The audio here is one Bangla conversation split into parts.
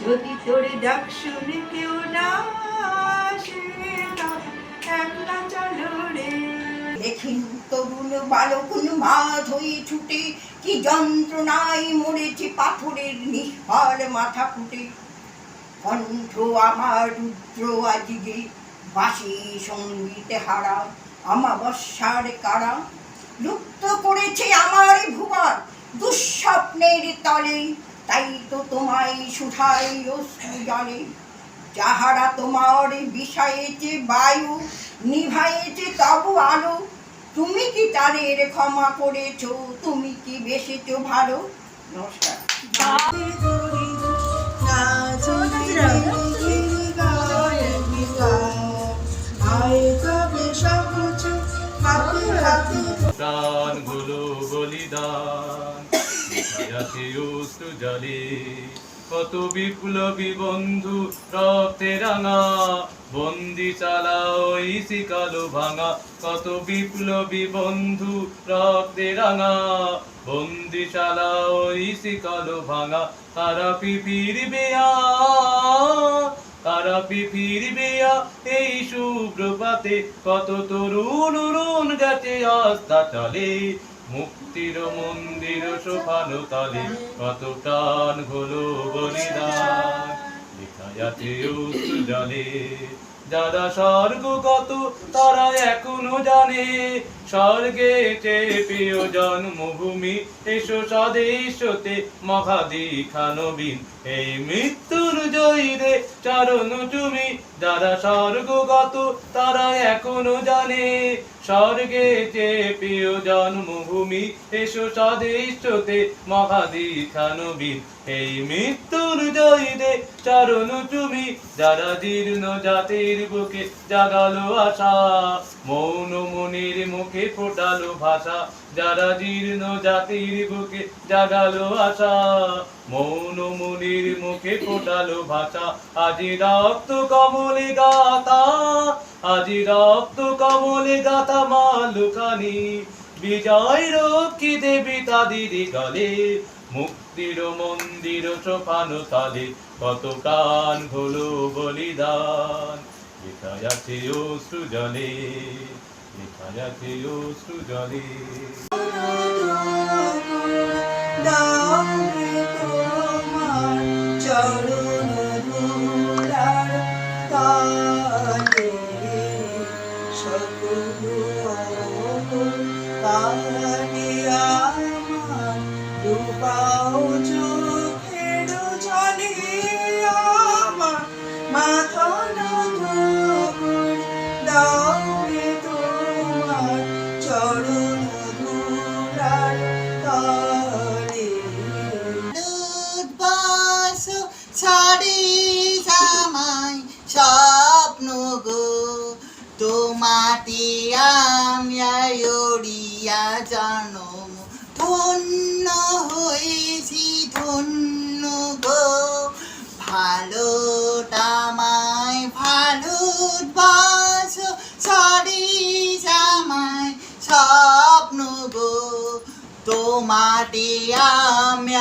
যদি তোর ডাক শুনে কেউ না আসে, একলা চলো রে। দেখিন তরুণ বালকুন মাধ হয়ে ছুটে, কি যন্ত্রণায় মরেছে পাথরের নিষ্ফল মাথা ফুটে। কণ্ঠ আমার রুদ্র আজকে, বাঁশি সঙ্গীতে হারা, আমাবস্যার কারা। লুপ্ত করেছে আমার ভুবন দুঃস্বপ্নের তলে, তাই তো তোমায় শুধাই অশ্রু জলে। যাহারা তোমার বিষয়েছে বায়ু, নিভাইছে তবু আলো, তুমি কি তাদের ক্ষমা করেছো? তুমি কি বেসেছো ভালো? নমস্কার। প্রাণগুলো বলিদান ছায়াতে অশ্রু জলে, কত বিপ্লবী বন্ধু রক্তে রাঙা, বন্দি চালাও ইসি কালো ভাঙা। কত বিপ্লবী বন্ধু রক্তে রাঙা, বন্দি চালাও ইসি কালো ভাঙা। তারা ফিরবে তারা ফিরবে এই সুপ্রভাতে, কত তরুণ অরুণ গেছে আস্থা চলে, মুক্তির মন্দির সোপানো তলে, কত প্রাণ হলো বলিদান লেখায় আছে অশ্রু জলে। যারা স্বর্গগত তারা এখনো জানে, স্বর্গে প্রিয় জন্মভূমি, এসো স্বদেশতে মহাদীক্ষা নবীন। এই মৃত্যুর জয়ীরে চরণ চুমি, যারা স্বর্গগত তারা এখনো জানে, স্বর্গে প্রিয় জন্মভূমি, এসো স্বদেশতে মহাদীক্ষা নবীন। এই মৃত্যুর জয়ীরে চরণ চুমি, যারা জীর্ণ জাতির বুকে জাগালো আশা, মৌন মনির মুখে ফোটালো ভাষা। যারা জীর্ণ জাতির বুকে জাগালো আশা, মৌন মনির মুখে ফোটালো ভাষা। আজি রক্ত কমলে গাতা, আজি রক্ত কমলে গাতা মালুখানি, বিজয় রক্ষী দেবী তাদের গলে, মুক্তির মন্দির সোপানো তালে, কত প্রাণ হলো বলিদান লেখায় আছে অশ্রু জলে, লেখায় আছে অশ্রু জলে। চরণ ধুলার তলে সকল কানে আমার ডুবাও চোখের জলে, আমার মাথা নত করে দাও রে তোমার চরণ ধুলার তলে। ছাড়ি জামাই স্বপ্ন গো, তোমাতে আমি ওড়িয়া জনম ধন্য হয়েছি ধন্য গো। ভালো তামায় ভালোবাস ছাড়ি জামাই স্বপ্ন গো, তোমাতে আমি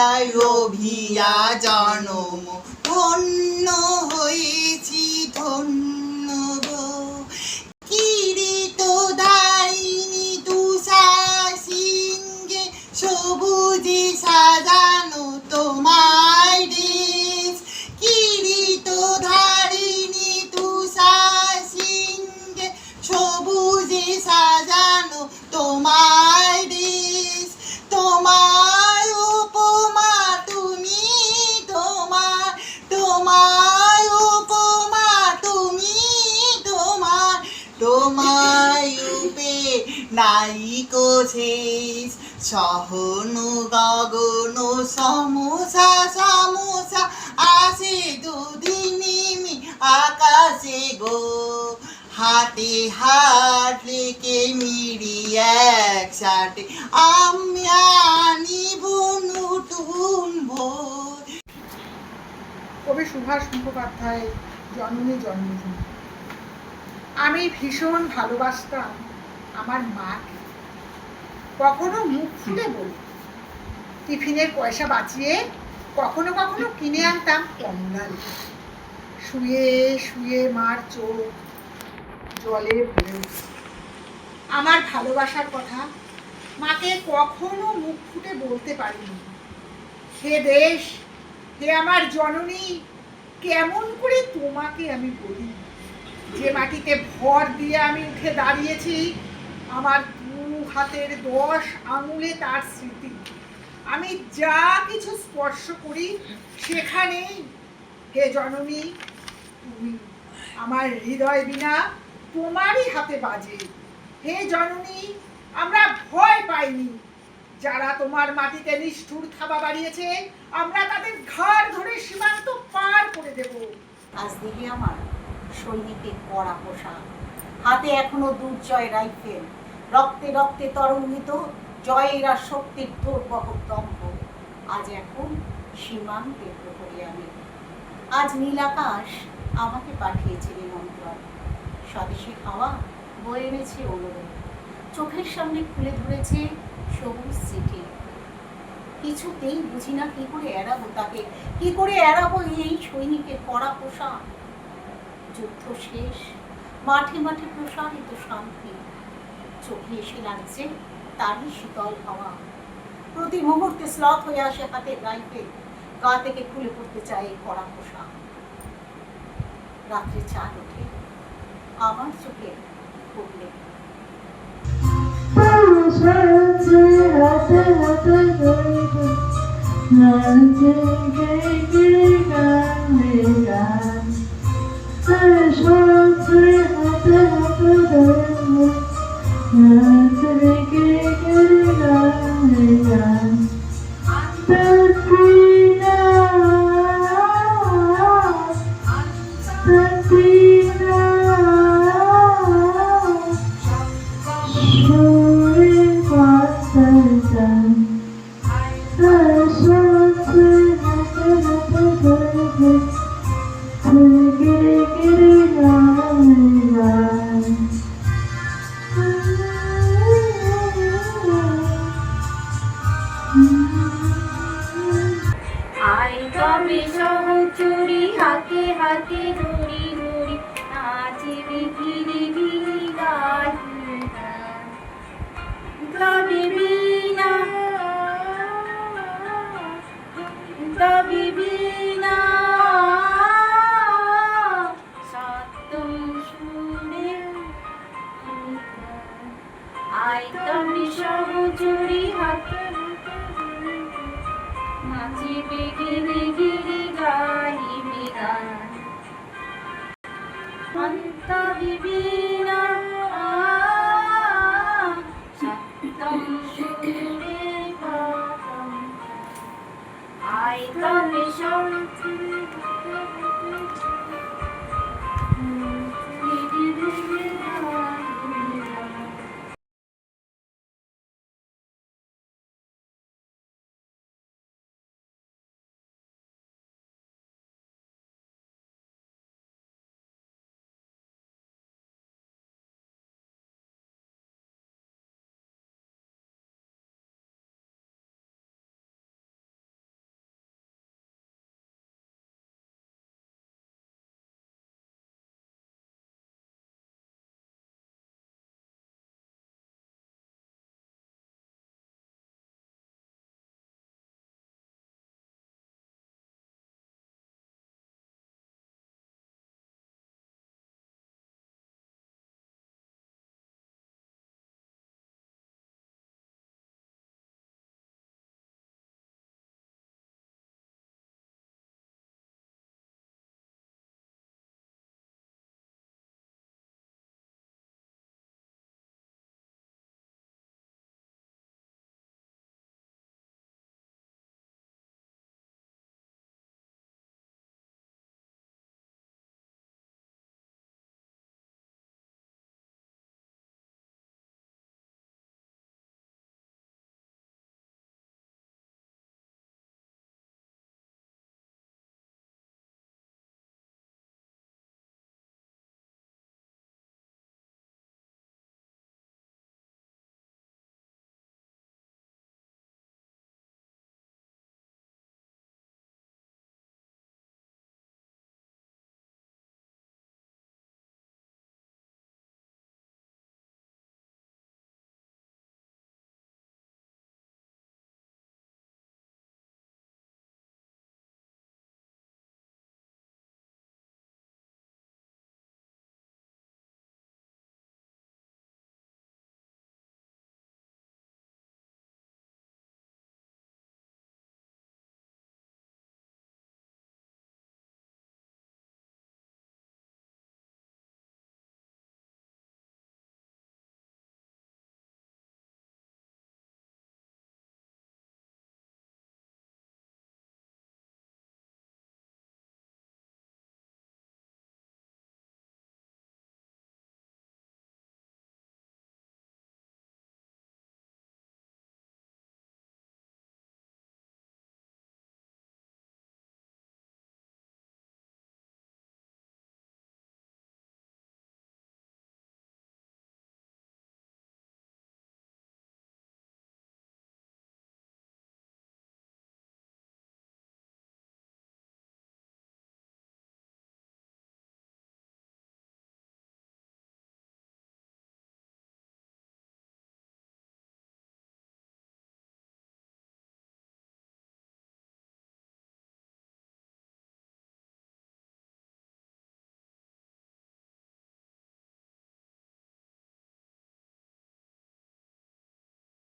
অভিয়া জনম ধন্য হয়েছি ধন্য গো। কিরিত দাইনি তুষা সিংহে সবুজে সাজানো তোমার দেশ, কিরিত ধারিনি তুষা সিংহে সবুজে সাজানো তোমার দেশ। তোমার উপমা তুমি, তোমার তোমার উপমা তুমি, তোমার তোমার উপে নাইকো শেষ। সহন গগন সমোসা সমোসা আসে দুদিনী আকাশে গো, হাতে হাত লেকে মিড়ি একসাথে আমি আনিব নতুন ভোর। কবি সুভাষ মুখোপাধ্যায়ের জননী জন্মভূমি। আমি ভীষণ ভালোবাসতাম আমার মাকে। কখনো মুখ ফুটে বলি, টিফিনের পয়সা বাঁচিয়ে কখনো কখনো কিনে আনতাম কমলা লেবু। শুয়ে শুয়ে মার চোখ জলে ভরে উঠত। আমার ভালোবাসার কথা মাকে কখনো মুখ ফুটে বলতে পারিনি। হে দেশ, হে আমার জননী, কেমন করে তোমাকে আমি বলি? যে মাটিতে ভর দিয়ে আমি উঠে দাঁড়িয়েছি, আমার 2 হাতের 10 আঙুলে তার স্মৃতি। আমি যা কিছু স্পর্শ করি সেখানেই হে জননী তুমি। আমার হৃদয় বিনা তোমারই হাতে বাজে। হে জননী, আমরা ভয় পাইনি। যারা তোমার মাটিতে নিষ্ঠুর থাবা বাড়িয়েছে, আমরা তাদের ঘাড় ধরে সীমান্ত পার করে দেব। আজ দেখি আমার সৈনিকের কড়া পোশাক, হাতে এখনো দুর্জয় রাইফেল, রক্তে রক্তে তরঙ্গিত জয়ের আর শক্তির দুর্বহক দম্ভ। আজ এখন সীমান্তের প্রহরী আমি। আজ নীল আকাশ আমাকে পাঠিয়েছে নিমন্ত্রণ, স্বদেশী হাওয়া বয়ে এনেছে অনুরোধ, চোখের সামনে খুলে ধরেছে সবুজ চিঠি। কিছুতেই বুঝি না কি করে এড়াবো তাকে, কি করে এড়াবো এই সৈনিকের কড়া পোশাক। যুদ্ধ শেষ, মাঠে মাঠে প্রসারিত শান্তি, চোখে এসে লাগছে তারই শীতল হাওয়া। প্রতি মুহূর্তে স্লথ হয়ে আসে হাতের রাইফেল, গা থেকে খুলে পড়তে চায় এই কড়া পোশাক। রাত্রে চাঁদ ওঠে আমার চোখে পড়লে, চুরি হাতে হাতে ধরি ধরি নাচবি গিরি গাই গাবিবি না গাবিবি না সত্যম সুরে আই তবে সহচুরি হাতে নাচিবে গিরি গিরি গাইবি গান অন্ত বিবিনা